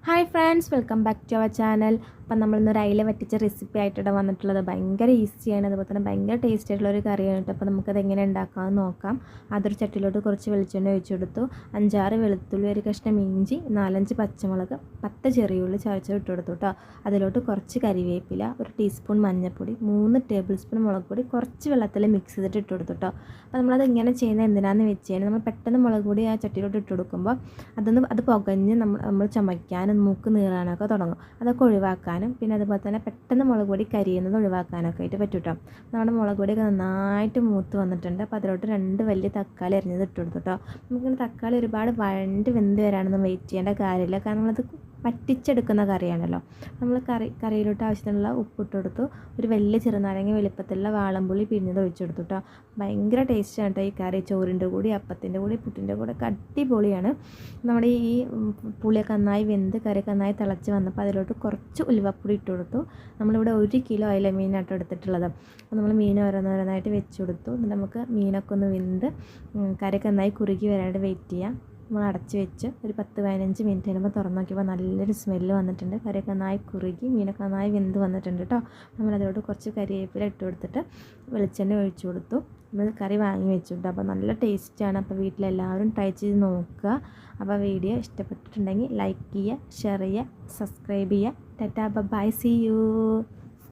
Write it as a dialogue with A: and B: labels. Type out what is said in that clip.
A: Hi friends, welcome back to our channel. അപ്പം നമ്മളിന്നൊരു അയില വറ്റിച്ച റെസിപ്പി ആയിട്ടാണ് വന്നിട്ടുള്ളത്. ഭയങ്കര ഈസിയാണ്, അതുപോലെ തന്നെ ഭയങ്കര ടേസ്റ്റ് ആയിട്ടുള്ളൊരു കറിയാണ് കേട്ടോ. അപ്പോൾ നമുക്കത് എങ്ങനെ ഉണ്ടാക്കാമെന്ന് നോക്കാം. അതൊരു ചട്ടിയിലോട്ട് കുറച്ച് വെളിച്ചെണ്ണ ഒഴിച്ചു കൊടുത്തു. 5-6 വെളുത്തുള്ളി, ഒരു കഷ്ണം ഇഞ്ചി, 4-5 പച്ചമുളക്, 10 ചെറിയുള്ളി ചതച്ചത് ഇട്ട് കൊടുത്തു കേട്ടോ. അതിലോട്ട് കുറച്ച് കരിവേപ്പില, 1 ടീസ്പൂൺ മഞ്ഞൾപ്പൊടി, 3 ടേബിൾ സ്പൂൺ മുളക് പൊടി, കുറച്ച് വെള്ളത്തിൽ മിക്സ് ചെയ്തിട്ട് ഇട്ട് കൊടുത്തു കേട്ടോ. അപ്പോൾ നമ്മളത് ഇങ്ങനെ ചെയ്യുന്നത് എന്തിനാണെന്ന് വെച്ച് കഴിഞ്ഞാൽ, നമ്മൾ പെട്ടെന്ന് മുളക് പൊടി ആ ചട്ടിയിലോട്ട് ഇട്ട് കൊടുക്കുമ്പോൾ അത് പുകഞ്ഞ് നമ്മൾ ചുമയ്ക്കാനും മൂക്ക് നീറാനൊക്കെ തുടങ്ങും. അതൊക്കെ ഒഴിവാക്കാനും പിന്നെ അതുപോലെ തന്നെ പെട്ടെന്ന് മുളക് പൊടി കരിയുന്നത് ഒഴിവാക്കാനൊക്കെ ആയിട്ട് പറ്റും കേട്ടോ. നമ്മുടെ മുളക് പൊടിയൊക്കെ നന്നായിട്ട് മൂത്ത് വന്നിട്ടുണ്ട്. അപ്പോൾ അതിലോട്ട് 2 വലിയ തക്കാളി അരിഞ്ഞത് ഇട്ട് കൊടുത്തു കേട്ടോ. നമുക്കിങ്ങനെ തക്കാളി ഒരുപാട് വഴണ്ട് വെന്ത് വരാനൊന്നും വെയിറ്റ് ചെയ്യേണ്ട കാര്യമില്ല, കാരണം അത് പറ്റിച്ചെടുക്കുന്ന കറിയാണല്ലോ. നമ്മൾ കറിയിലോട്ട് ആവശ്യത്തിനുള്ള ഉപ്പിട്ട് കൊടുത്തു. ഒരു വലിയ ചെറുനാരങ്ങ വലുപ്പത്തിലുള്ള വാളംപുളി പിഴിഞ്ഞത് ഒഴിച്ചു കൊടുത്തു കേട്ടോ. ഭയങ്കര ടേസ്റ്റാണ് കേട്ടോ ഈ കറി. ചോറിൻ്റെ കൂടി, അപ്പത്തിൻ്റെ കൂടി, പുട്ടിൻ്റെ കൂടെ ഒക്കെ അടിപൊളിയാണ്. നമ്മുടെ ഈ പുളിയൊക്കെ നന്നായി വെന്ത് കറിയൊക്കെ നന്നായി തിളച്ച് വന്നപ്പോൾ അതിലോട്ട് കുറച്ച് ഉലുവപ്പൊടി ഇട്ട് കൊടുത്തു. നമ്മളിവിടെ 1 കിലോ അയില മീനായിട്ട് എടുത്തിട്ടുള്ളത്. അപ്പോൾ നമ്മൾ മീൻ ഓരോന്നോരോന്നായിട്ട് വെച്ച് കൊടുത്തു. എന്നിട്ട് നമുക്ക് മീനൊക്കെ ഒന്ന് വെന്ത് കറിയൊക്കെ നന്നായി കുറുകി വരാനായിട്ട് വെയിറ്റ് ചെയ്യാം. നമ്മൾ അടച്ച് വെച്ച് ഒരു 10-15 മിനിറ്റ് കഴിയുമ്പോൾ തുറന്ന് നോക്കിയപ്പോൾ നല്ലൊരു സ്മെല്ല് വന്നിട്ടുണ്ട്. കറിയൊക്കെ നന്നായി കുറുകി മീനൊക്കെ നന്നായി വെന്ത് വന്നിട്ടുണ്ട് കേട്ടോ. നമ്മളതിലോട്ട് കുറച്ച് കരിവേപ്പില ഇട്ട് കൊടുത്തിട്ട് വെളിച്ചെണ്ണ ഒഴിച്ചു കൊടുത്തു. നമ്മൾ കറി വാങ്ങി വെച്ചു കേട്ടോ. അപ്പോൾ നല്ല ടേസ്റ്റാണ്. അപ്പോൾ വീട്ടിലെല്ലാവരും ട്രൈ ചെയ്ത് നോക്കുക. അപ്പോൾ വീഡിയോ ഇഷ്ടപ്പെട്ടിട്ടുണ്ടെങ്കിൽ ലൈക്ക് ചെയ്യുക, ഷെയർ ചെയ്യുക, സബ്സ്ക്രൈബ് ചെയ്യുക. Tata bye, see U.